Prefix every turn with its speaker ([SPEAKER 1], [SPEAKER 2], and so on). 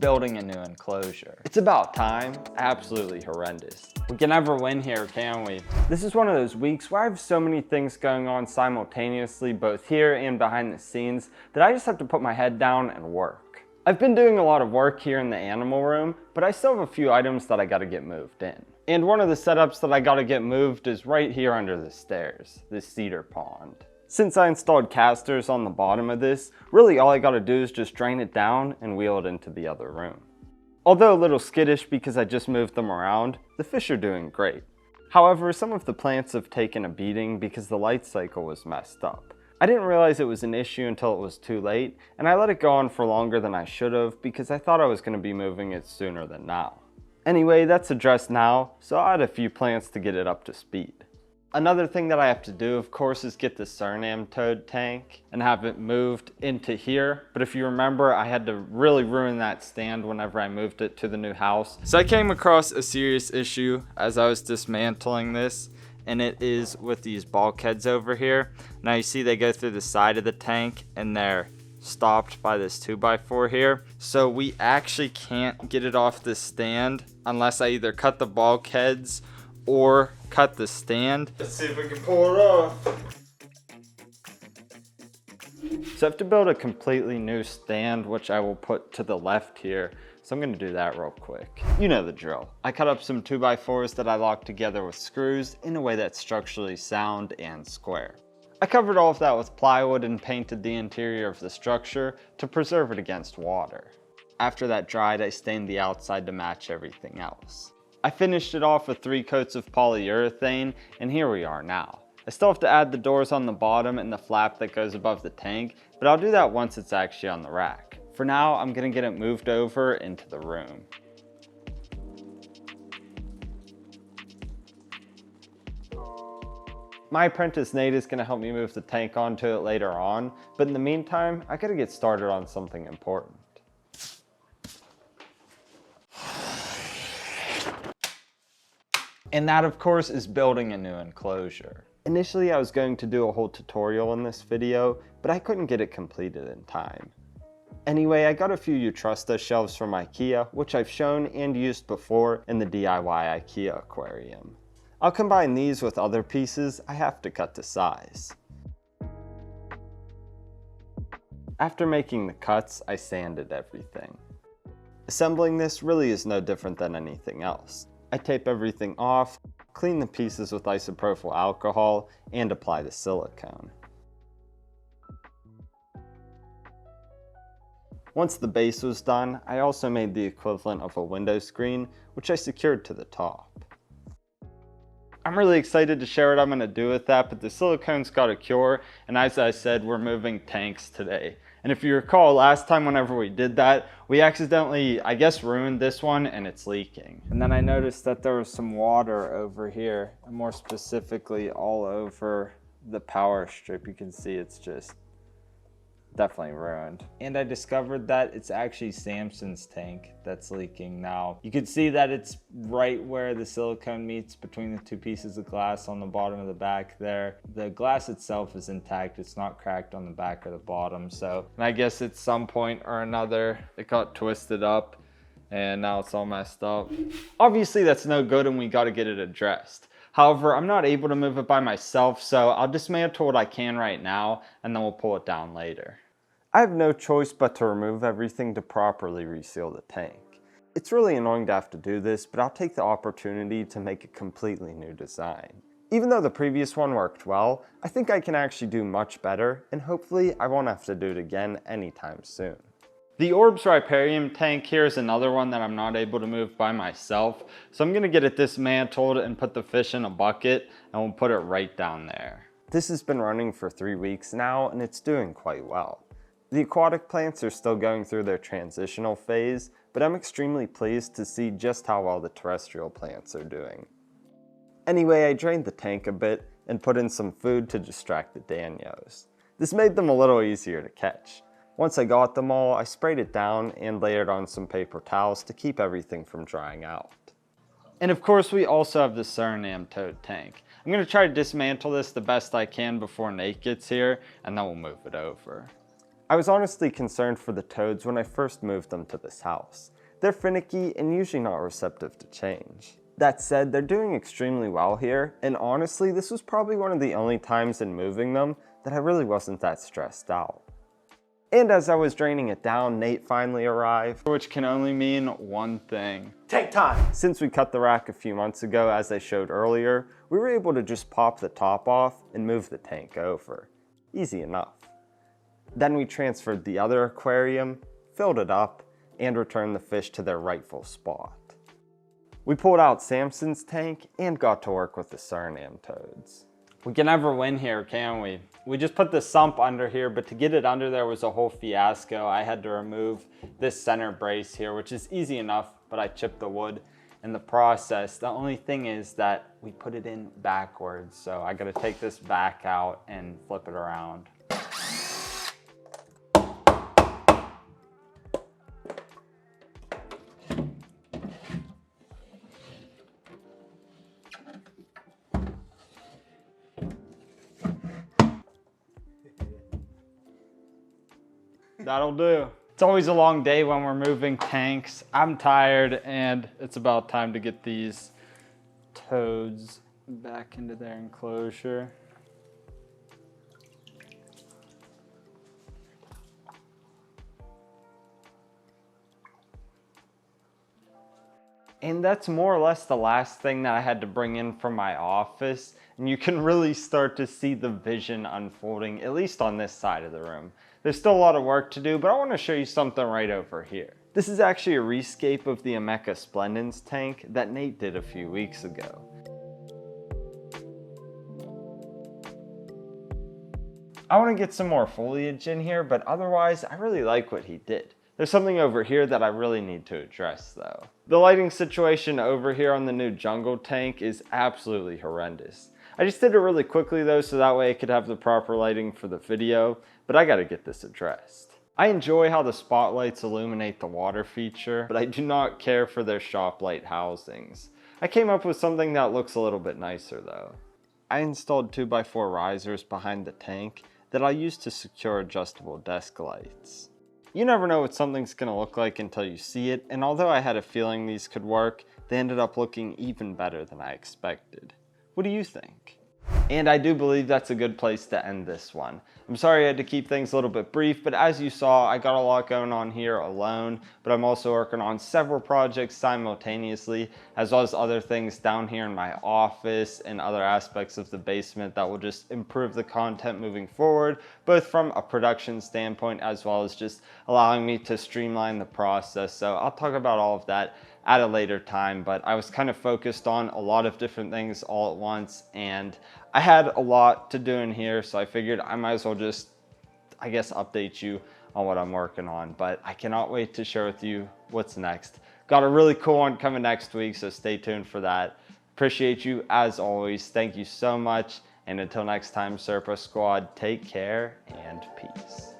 [SPEAKER 1] building a new enclosure. It's about time. Absolutely horrendous. We can never win here, can we? This is one of those weeks where I have so many things going on simultaneously, both here and behind the scenes, that I just have to put my head down and work. I've been doing a lot of work here in the animal room, but I still have a few items that I gotta get moved in. And one of the setups that I gotta get moved is right here under the stairs, this Cedar Pond. Since I installed casters on the bottom of this, really all I gotta do is just drain it down and wheel it into the other room. Although a little skittish because I just moved them around, the fish are doing great. However, some of the plants have taken a beating because the light cycle was messed up. I didn't realize it was an issue until it was too late, and I let it go on for longer than I should have because I thought I was going to be moving it sooner than now. Anyway, that's addressed now, so I had a few plants to get it up to speed. Another thing that I have to do, of course, is get the Suriname tank and have it moved into here. But if you remember, I had to really ruin that stand whenever I moved it to the new house. So I came across a serious issue as I was dismantling this, and it is with these bulkheads over here. Now you see they go through the side of the tank and they're stopped by this 2x4 here. So we actually can't get it off the stand unless I either cut the bulkheads or cut the stand. Let's see if we can pull it off. So I have to build a completely new stand, which I will put to the left here. So I'm gonna do that real quick. You know the drill. I cut up some 2x4s that I locked together with screws in a way that's structurally sound and square. I covered all of that with plywood and painted the interior of the structure to preserve it against water. After that dried, I stained the outside to match everything else. I finished it off with 3 coats of polyurethane, and here we are now. I still have to add the doors on the bottom and the flap that goes above the tank, but I'll do that once it's actually on the rack. For now, I'm gonna get it moved over into the room. My apprentice Nate is gonna help me move the tank onto it later on, but in the meantime, I gotta get started on something important. And that, of course, is building a new enclosure. Initially, I was going to do a whole tutorial in this video, but I couldn't get it completed in time. Anyway, I got a few Utrusta shelves from IKEA, which I've shown and used before in the DIY IKEA aquarium. I'll combine these with other pieces I have to cut to size. After making the cuts, I sanded everything. Assembling this really is no different than anything else. I tape everything off, clean the pieces with isopropyl alcohol, and apply the silicone. Once the base was done, I also made the equivalent of a window screen, which I secured to the top. I'm really excited to share what I'm going to do with that, but the silicone's got a cure, and as I said, we're moving tanks today. And if you recall, last time whenever we did that, we accidentally, I guess, ruined this one and it's leaking. And then I noticed that there was some water over here, and more specifically all over the power strip. You can see it's just definitely ruined. And I discovered that it's actually Samsons Tank that's leaking now. You can see that it's right where the silicone meets between the 2 pieces of glass on the bottom of the back there. The glass itself is intact, it's not cracked on the back or the bottom. So, and I guess at some point or another, it got twisted up and now it's all messed up. Obviously that's no good and we gotta get it addressed. However, I'm not able to move it by myself, so I'll dismantle what I can right now and then we'll pull it down later. I have no choice but to remove everything to properly reseal the tank. It's really annoying to have to do this, but I'll take the opportunity to make a completely new design. Even though the previous one worked well, I think I can actually do much better, and hopefully I won't have to do it again anytime soon. The Orb's Riparium Tank here is another one that I'm not able to move by myself, so I'm going to get it dismantled and put the fish in a bucket, and we'll put it right down there. This has been running for 3 weeks now, and it's doing quite well. The aquatic plants are still going through their transitional phase, but I'm extremely pleased to see just how well the terrestrial plants are doing. Anyway, I drained the tank a bit and put in some food to distract the danios. This made them a little easier to catch. Once I got them all, I sprayed it down and layered on some paper towels to keep everything from drying out. And of course, we also have the Suriname tank. I'm going to try to dismantle this the best I can before Nate gets here, and then we'll move it over. I was honestly concerned for the toads when I first moved them to this house. They're finicky and usually not receptive to change. That said, they're doing extremely well here, and honestly, this was probably one of the only times in moving them that I really wasn't that stressed out. And as I was draining it down, Nate finally arrived, which can only mean one thing.
[SPEAKER 2] Take time!
[SPEAKER 1] Since we cut the rack a few months ago, as I showed earlier, we were able to just pop the top off and move the tank over. Easy enough. Then we transferred the other aquarium, filled it up, and returned the fish to their rightful spot. We pulled out Samson's tank and got to work with the Suriname toads.
[SPEAKER 3] We can never win here, can we? We just put the sump under here, but to get it under there was a whole fiasco. I had to remove this center brace here, which is easy enough, but I chipped the wood in the process. The only thing is that we put it in backwards, so I gotta take this back out and flip it around. That'll do. It's always a long day when we're moving tanks. I'm tired and it's about time to get these toads back into their enclosure. And that's more or less the last thing that I had to bring in from my office. And you can really start to see the vision unfolding, at least on this side of the room. There's still a lot of work to do, but I want to show you something right over here. This is actually a rescape of the Ameca Splendens tank that Nate did a few weeks ago. I want to get some more foliage in here, but otherwise I really like what he did. There's something over here that I really need to address though. The lighting situation over here on the new jungle tank is absolutely horrendous. I just did it really quickly though, so that way I could have the proper lighting for the video, but I gotta get this addressed. I enjoy how the spotlights illuminate the water feature, but I do not care for their shop light housings. I came up with something that looks a little bit nicer though. I installed 2x4 risers behind the tank that I'll use to secure adjustable desk lights. You never know what something's gonna look like until you see it, and although I had a feeling these could work, they ended up looking even better than I expected. What do you think? And I do believe that's a good place to end this one. I'm sorry I had to keep things a little bit brief, but as you saw, I got a lot going on here alone, but I'm also working on several projects simultaneously, as well as other things down here in my office and other aspects of the basement that will just improve the content moving forward, both from a production standpoint as well as just allowing me to streamline the process. So I'll talk about all of that at a later time, but I was kind of focused on a lot of different things all at once, and I had a lot to do in here, so I figured I might as well just, I guess, update you on what I'm working on. But I cannot wait to share with you what's next. Got a really cool one coming next week, so stay tuned for that. Appreciate you as always. Thank you so much, and until next time, Serpa Squad, take care and peace.